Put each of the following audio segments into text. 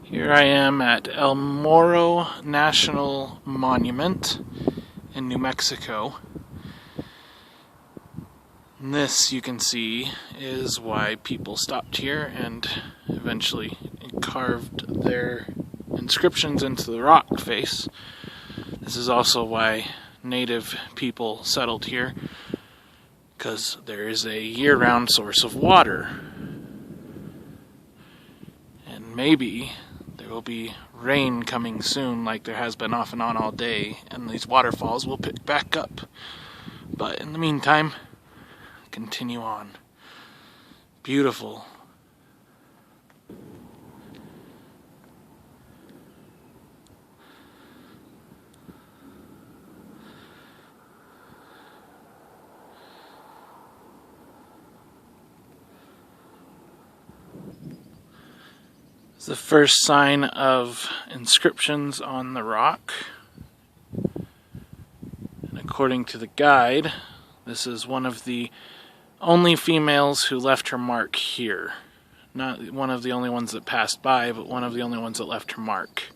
Here I am at El Morro National Monument in New Mexico. And this, you can see, is why people stopped here and eventually carved their inscriptions into the rock face. This is also why native people settled here, because there is a year-round source of water. And maybe there will be rain coming soon, like there has been off and on all day, and these waterfalls will pick back up. But in the meantime, continue on. Beautiful. It's the first sign of inscriptions on the rock. And according to the guide, this is one of the only females who left her mark here. Not one of the only ones that passed by, but one of the only ones that left her mark.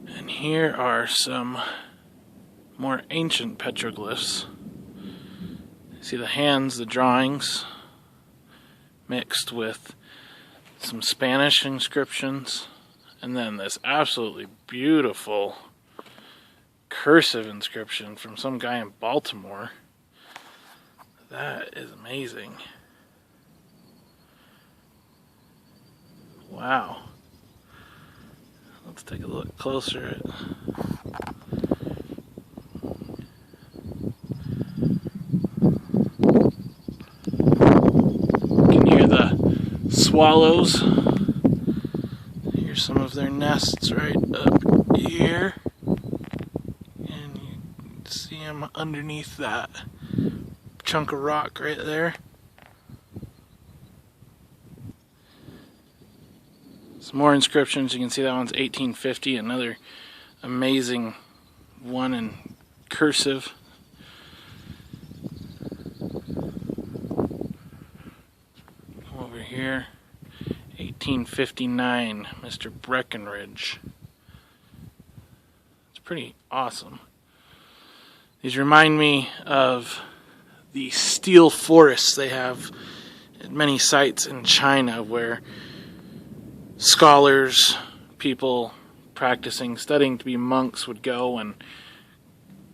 And here are some more ancient petroglyphs. You see the hands, the drawings, mixed with some Spanish inscriptions, and then this absolutely beautiful cursive inscription from some guy in Baltimore. That is amazing. Wow. Let's take a look closer at swallows. Here's some of their nests right up here, and you can see them underneath that chunk of rock right there. Some more inscriptions. You can see that one's 1850, another amazing one in cursive. Over here, 1859, Mr. Breckenridge. It's pretty awesome. These remind me of the steel forests they have at many sites in China, where scholars, people practicing, studying to be monks, would go and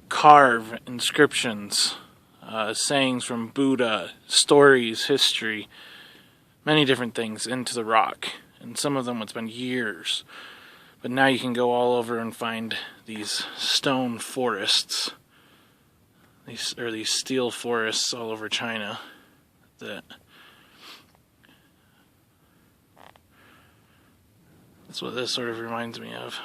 carve inscriptions, sayings from Buddha, stories, history, many different things into the rock, and some of them would spend years. But now you can go all over and find these stone forests, these steel forests all over China. That's what this sort of reminds me of.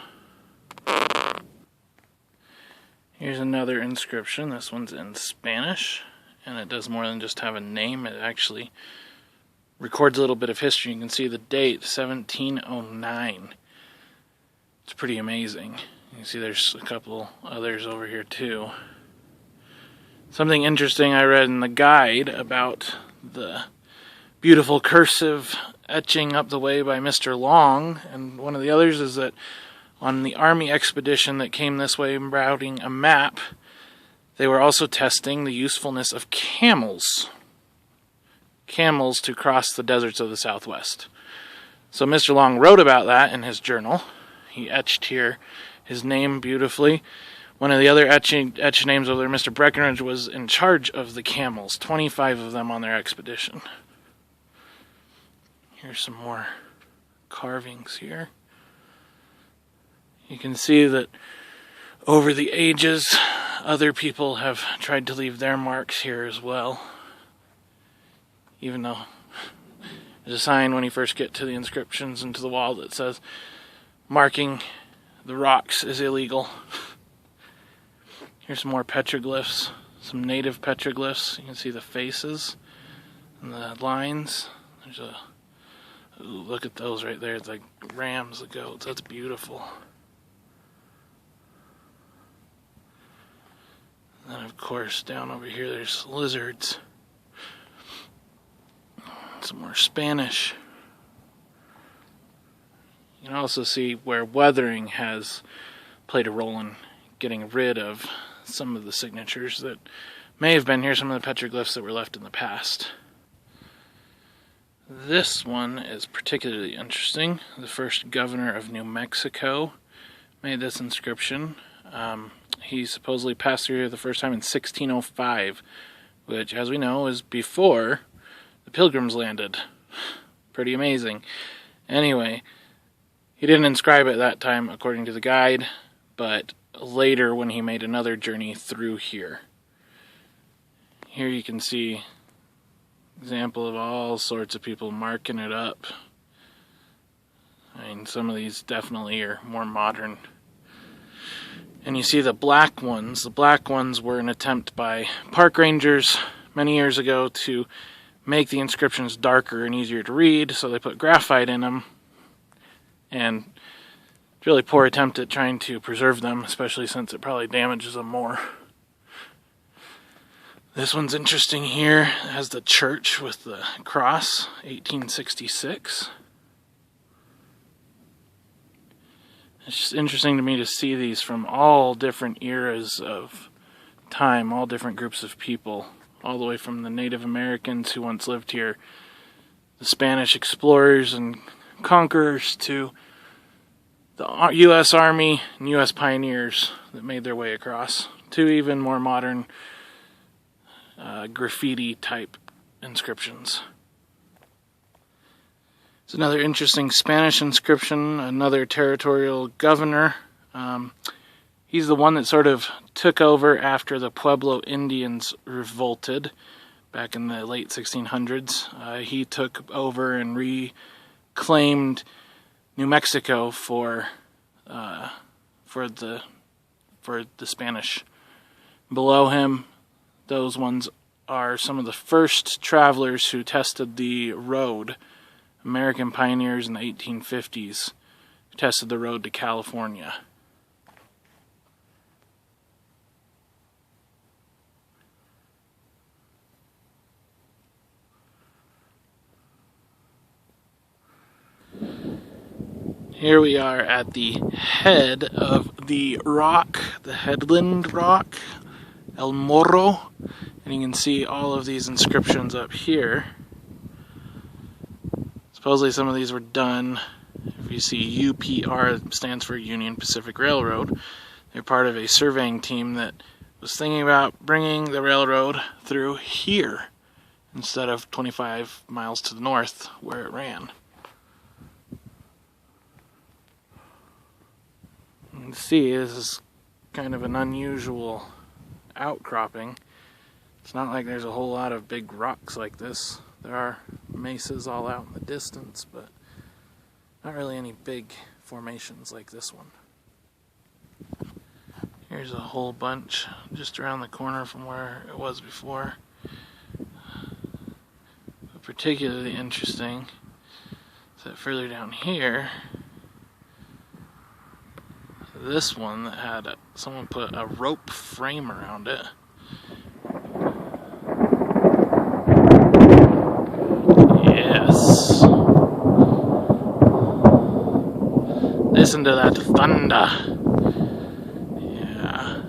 Here's another inscription. This one's in Spanish, and it does more than just have a name. It actually records a little bit of history. You can see the date, 1709. It's pretty amazing. You can see there's a couple others over here too. Something interesting I read in the guide about the beautiful cursive etching up the way by Mr. Long, and one of the others is that on the army expedition that came this way routing a map, they were also testing the usefulness of camels to cross the deserts of the Southwest. So Mr. Long wrote about that in his journal. He etched here his name beautifully. One of the other etched names over there, Mr. Breckenridge, was in charge of the camels, 25 of them on their expedition. Here's some more carvings here. You can see that over the ages, other people have tried to leave their marks here as well. Even though there's a sign when you first get to the inscriptions and to the wall that says marking the rocks is illegal. Here's some more petroglyphs, some native petroglyphs. You can see the faces and the lines. There's a look at those right there. It's like rams, the goats. That's beautiful. And then, of course, down over here, there's lizards. Some more Spanish You can also see where weathering has played a role in getting rid of some of the signatures that may have been here, some of the petroglyphs that were left in the past. This one is particularly interesting. The first governor of New Mexico made this inscription. He supposedly passed through here the first time in 1605, which, as we know, is before the Pilgrims landed. Pretty amazing. Anyway, he didn't inscribe it that time, according to the guide, but later when he made another journey through here. Here you can see example of all sorts of people marking it up. I mean, some of these definitely are more modern. And you see the black ones. The black ones were an attempt by park rangers many years ago to make the inscriptions darker and easier to read, so they put graphite in them. And it's a really poor attempt at trying to preserve them, especially since it probably damages them more. This one's interesting here. It has the church with the cross, 1866. It's just interesting to me to see these from all different eras of time, all different groups of people, all the way from the Native Americans who once lived here, the Spanish explorers and conquerors, to the U.S. Army and U.S. pioneers that made their way across, to even more modern graffiti type inscriptions. It's another interesting Spanish inscription, another territorial governor. He's the one that sort of took over after the Pueblo Indians revolted back in the late 1600s. He took over and reclaimed New Mexico for the Spanish. Below him, those ones are some of the first travelers who tested the road. American pioneers in the 1850s who tested the road to California. Here we are at the head of the rock, the headland rock, El Morro, and you can see all of these inscriptions up here. Supposedly some of these were done, if you see UPR, it stands for Union Pacific Railroad. They're part of a surveying team that was thinking about bringing the railroad through here instead of 25 miles to the north where it ran. You can see this is kind of an unusual outcropping. It's not like there's a whole lot of big rocks like this. There are mesas all out in the distance, but not really any big formations like this one. Here's a whole bunch just around the corner from where it was before. But particularly interesting is that further down here, this one that had someone put a rope frame around it. Yes. Listen to that thunder. Yeah.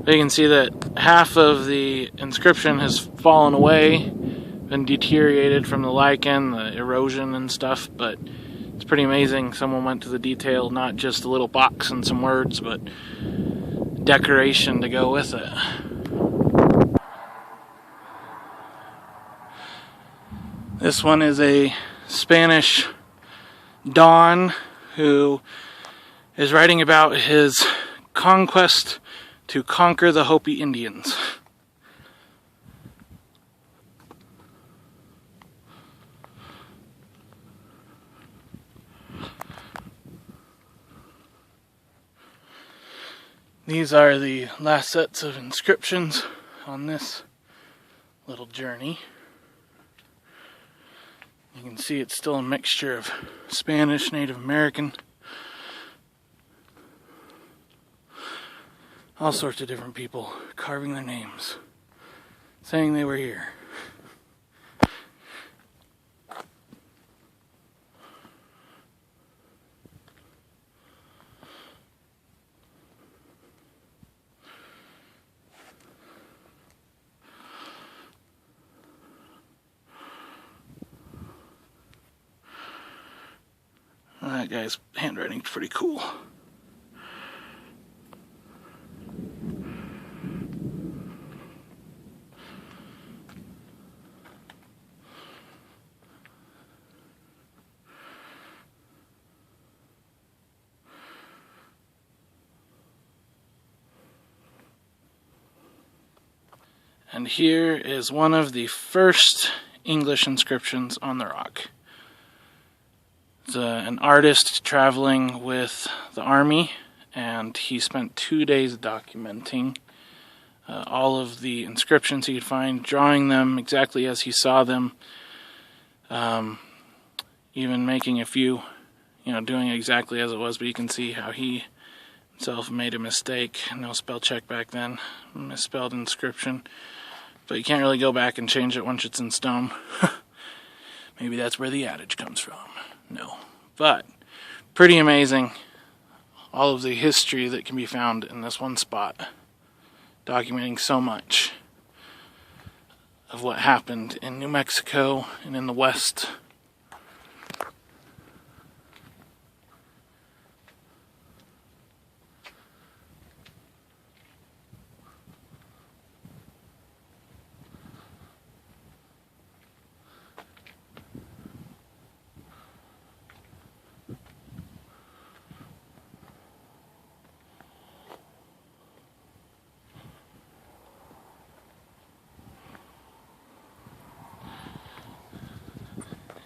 But you can see that half of the inscription has fallen away, been deteriorated from the lichen, the erosion and stuff, but it's pretty amazing. Someone went to the detail, not just a little box and some words, but decoration to go with it. This one is a Spanish Don who is writing about his conquest to conquer the Hopi Indians. These are the last sets of inscriptions on this little journey. You can see it's still a mixture of Spanish, Native American, all sorts of different people carving their names, saying they were here. That guy's handwriting's pretty cool. And here is one of the first English inscriptions on the rock. It's an artist traveling with the army, and he spent 2 days documenting all of the inscriptions he could find, drawing them exactly as he saw them, even making a few, doing exactly as it was, but you can see how he himself made a mistake. No spell check back then, misspelled inscription. But you can't really go back and change it once it's in stone. Maybe that's where the adage comes from. No. But pretty amazing. All of the history that can be found in this one spot. Documenting so much of what happened in New Mexico and in the West.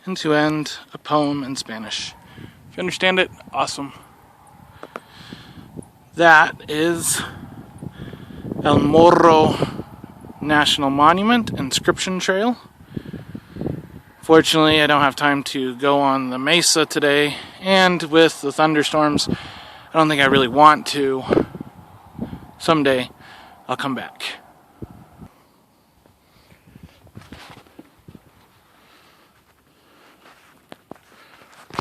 And to end, a poem in Spanish. If you understand it, awesome. That is El Morro National Monument, Inscription Trail. Fortunately, I don't have time to go on the mesa today, and with the thunderstorms, I don't think I really want to. Someday, I'll come back.